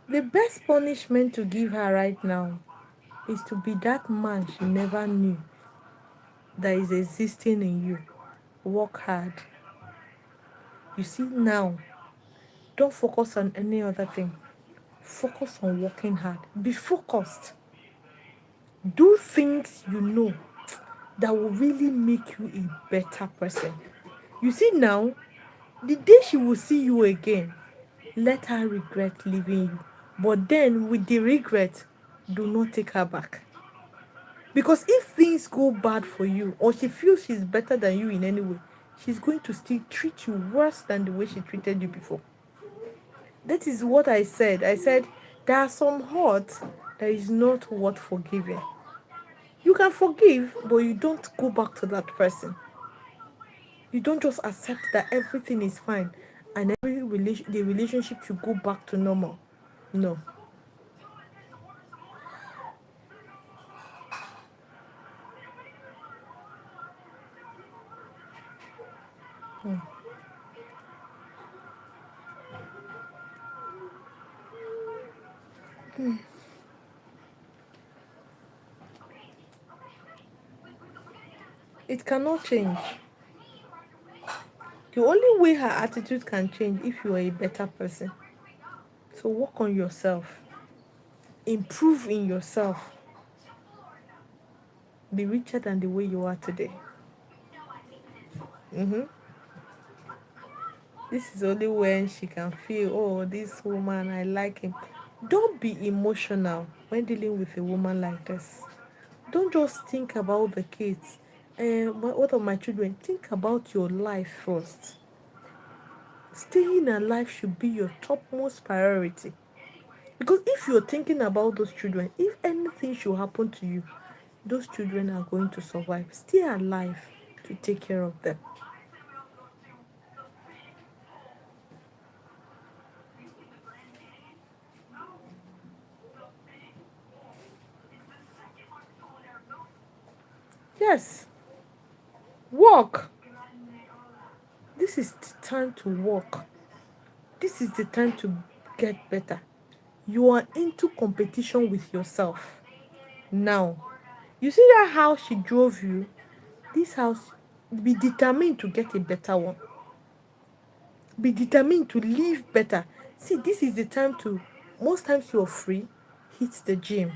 The best punishment to give her right now is to be that man she never knew that is existing in you. Work hard. You see now, don't focus on any other thing. Focus on working hard. Be focused. Do things you know that will really make you a better person. You see now, the day she will see you again, let her regret leaving you. But then, with the regret, do not take her back. Because if things go bad for you, or she feels she's better than you in any way, she's going to still treat you worse than the way she treated you before. That is what I said. I said, there are some hurts that is not worth forgiving. You can forgive, but you don't go back to that person. You don't just accept that everything is fine and the relationship should go back to normal. No. It cannot change. The only way her attitude can change if you are a better person. So work on yourself. Improve in yourself. Be richer than the way you are today. Mm-hmm. This is only when she can feel, oh, this woman, I like him. Don't be emotional when dealing with a woman like this. Don't just think about the kids. What of my children? Think about your life first. Staying alive should be your topmost priority. Because if you're thinking about those children, if anything should happen to you, those children are going to survive. Stay alive to take care of them. Yes, work. This is the time to work. This is the time to get better. You are into competition with yourself. Now, you see that house she drove you? This house, be determined to get a better one. Be determined to live better. See, this is the time to, most times you're free, hit the gym.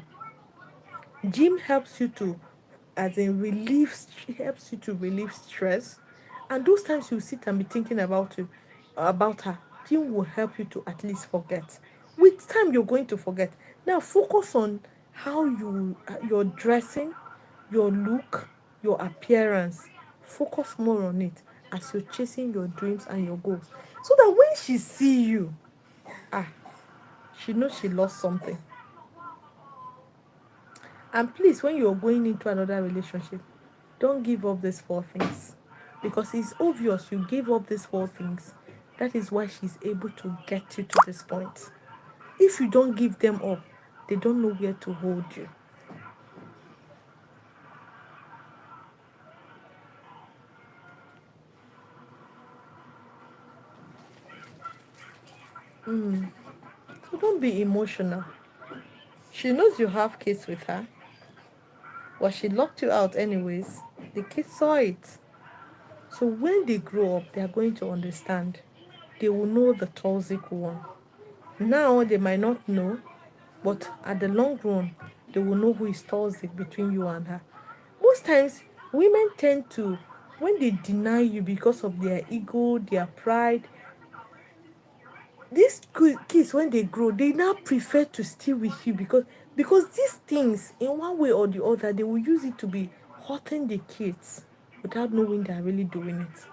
Gym helps you to, as in relieve, helps you to relieve stress. And those times you sit and be thinking about her, gym will help you to at least forget. With time, you're going to forget. Now, focus on how your dressing, your look, your appearance. Focus more on it as you're chasing your dreams and your goals. So that when she see you, ah, she knows she lost something. And please, when you're going into another relationship, don't give up these four things. Because it's obvious you gave up these four things. That is why she's able to get you to this point. If you don't give them up, they don't know where to hold you. So don't be emotional. She knows you have kids with her, but she locked you out anyways. The kids saw it. So when they grow up, they are going to understand. They will know the toxic one. Now they might not know, but at the long run, they will know who is toxic between you and her. Most times, women tend to, when they deny you because of their ego, their pride, these kids, when they grow, they now prefer to stay with you because these things, in one way or the other, they will use it to be hurting the kids without knowing they are really doing it.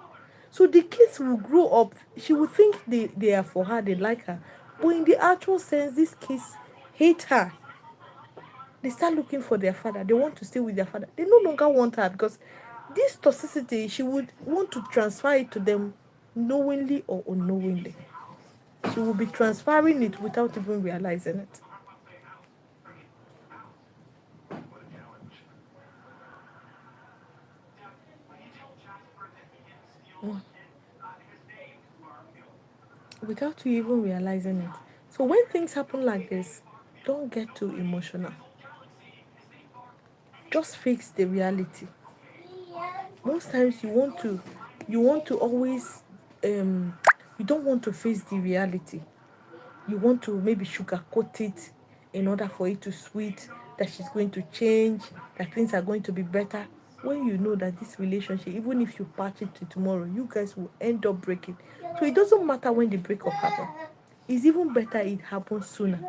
So the kids will grow up, she will think they are for her, they like her. But in the actual sense, these kids hate her. They start looking for their father. They want to stay with their father. They no longer want her because this toxicity, she would want to transfer it to them knowingly or unknowingly. She will be transferring it without even realizing it. Without you even realizing it. So when things happen like this, don't get too emotional. Just face the reality. Most times you want to always you don't want to face the reality. You want to maybe sugarcoat it in order for it to sweet, that she's going to change, that things are going to be better. When you know that this relationship, even if you patch it to tomorrow, you guys will end up breaking. So it doesn't matter when the breakup happens. It's even better it happens sooner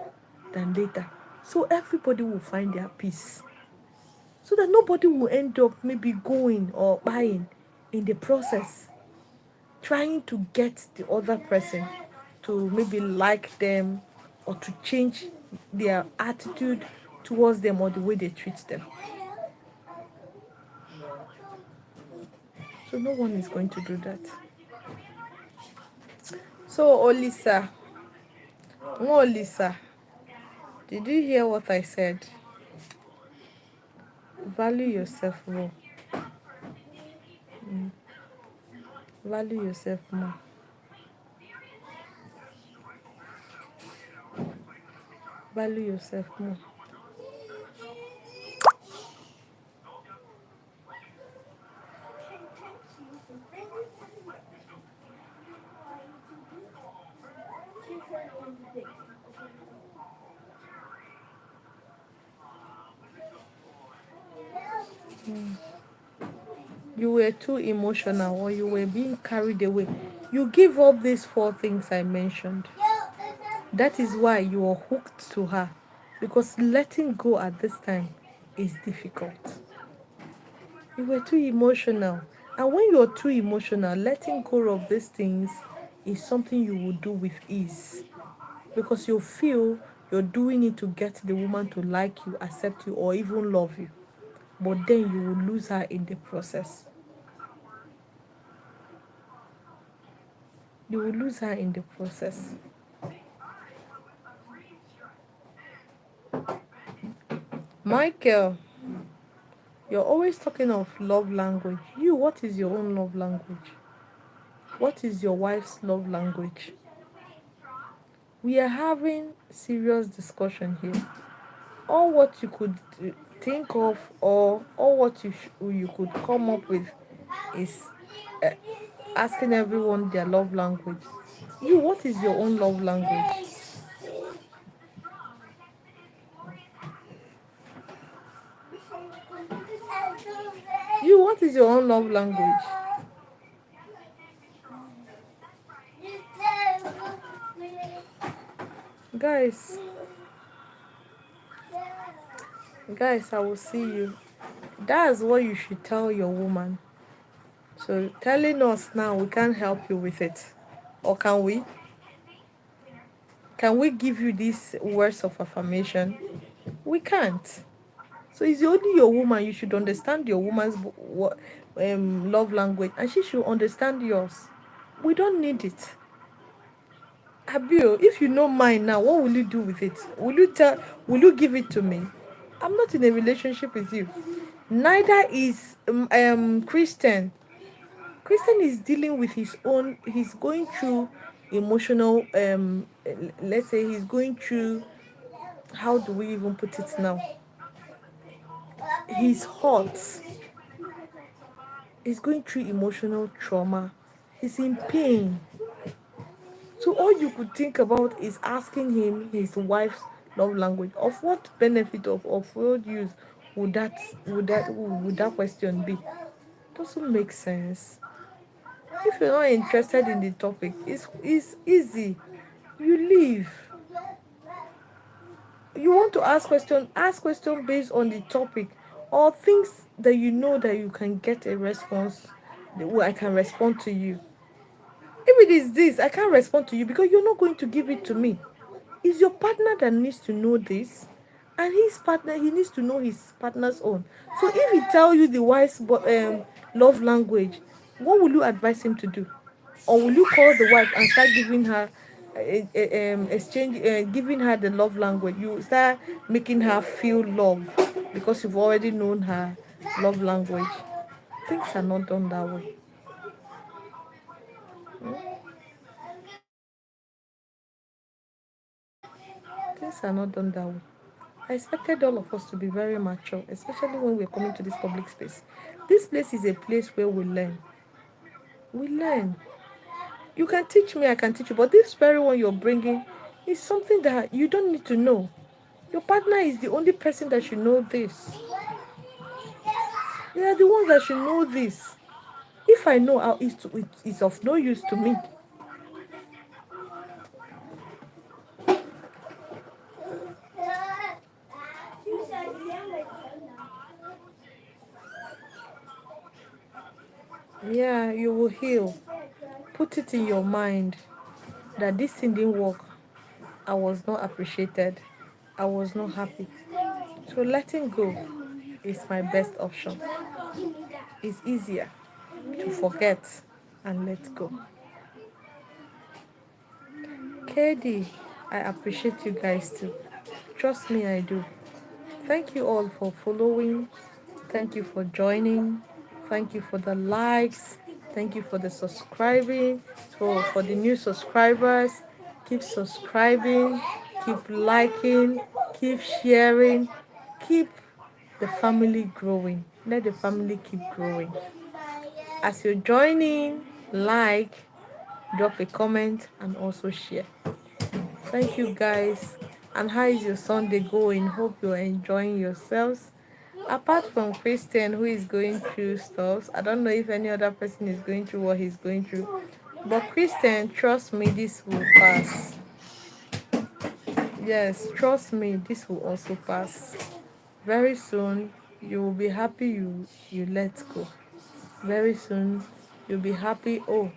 than later. So everybody will find their peace. So that nobody will end up maybe going or buying in the process, trying to get the other person to maybe like them or to change their attitude towards them or the way they treat them. So no one is going to do that. So, Olisa, Olisa, did you hear what I said? Value yourself more. Value yourself more. Value yourself more. You were too emotional or you were being carried away. You give up these four things I mentioned. That is why you are hooked to her. Because letting go at this time is difficult. You were too emotional. And when you're too emotional, letting go of these things is something you will do with ease. Because you feel you're doing it to get the woman to like you, accept you, or even love you. But then you will lose her in the process. You will lose her in the process. Michael, you're always talking of love language. You, what is your own love language? What is your wife's love language? We are having serious discussion here. All what you could think of, or all what you could come up with is uh, asking everyone their love language. You, what is your own love language? You, what is your own love language? Guys, guys, I will see you. That's what you should tell your woman. So telling us now, we can't help you with it. Or can we? Can we give you these words of affirmation? We can't. So it's only your woman. You should understand your woman's love language, and she should understand yours. We don't need it. Abio, if you know mine now, what will you do with it? Will you give it to me? I'm not in a relationship with you. Neither is Christian. Christian is dealing with his own, he's going through emotional let's say he's going through, how do we even put it now? He's hot. He's going through emotional trauma. He's in pain. So all you could think about is asking him his wife's love language. Of what benefit of what use would that question be? Doesn't make sense. If you're not interested in the topic, it's easy. You leave. You want to ask question based on the topic, or things that you know that you can get a response, the way I can respond to you. If it is this, I can't respond to you because you're not going to give it to me. It's your partner that needs to know this, and his partner, he needs to know his partner's own. So if he tell you the wife's love language, what will you advise him to do? Or will you call the wife and start giving her giving her the love language? You start making her feel love because you've already known her love language. Things are not done that way. Things are not done that way. I expected all of us to be very mature, especially when we're coming to this public space. This place is a place where we learn. We learn. You can teach me, I can teach you, but this very one you're bringing is something that you don't need to know. Your partner is the only person that should know this. They are the ones that should know this. If I know how it's of no use to me. Yeah, you will heal. Put it in your mind that this thing didn't work. I was not appreciated. I was not happy. So letting go is my best option. It's easier to forget and let go. KD, I appreciate you guys too. Trust me, I do. Thank you all for following. Thank you for joining. Thank you for the likes. Thank you for the subscribing. For the new subscribers, keep subscribing, keep liking, keep sharing, keep the family growing. Let the family keep growing. As you're joining, like, drop a comment, and also share. Thank you guys. And how is your Sunday going? Hope you're enjoying yourselves. Apart from Christian, who is going through stuff, I don't know if any other person is going through what he's going through. But Christian, trust me, this will pass. Yes, trust me, this will also pass. Very soon, you will be happy you let go. Very soon, you'll be happy. Oh,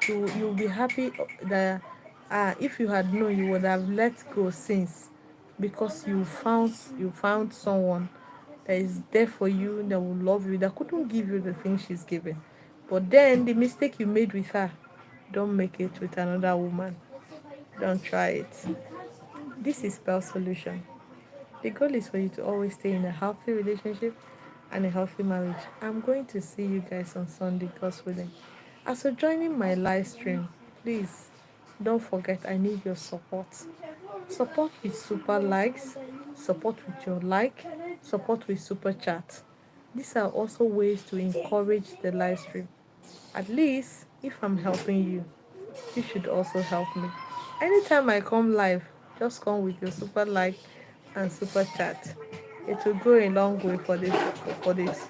you'll be happy that if you had known, you would have let go since, because you found someone that is there for you, that will love you, that couldn't give you the things she's giving. But then the mistake you made with her, don't make it with another woman. Don't try it. This is Spell Solution. The goal is for you to always stay in a healthy relationship and a healthy marriage. I'm going to see you guys on Sunday, God's willing. As you're joining my live stream, please don't forget, I need your support. Support with super likes, support with your like, support with super chat. These are also ways to encourage the live stream. At least if I'm helping you, you should also help me. Anytime I come live, just come with your super like and super chat. It will go a long way for this.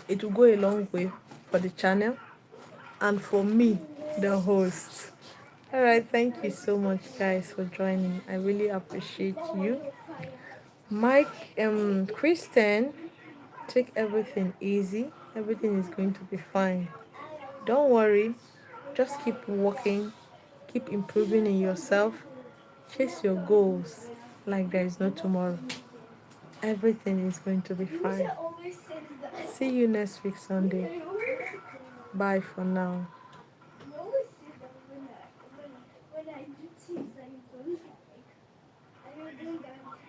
It will go a long way for the channel and for me, the host. All right, thank you so much, guys, for joining. I really appreciate you. Mike, Kristen, take everything easy. Everything is going to be fine. Don't worry. Just keep working, keep improving in yourself, chase your goals like there is no tomorrow. Everything is going to be fine. See you next week, Sunday. Bye for now.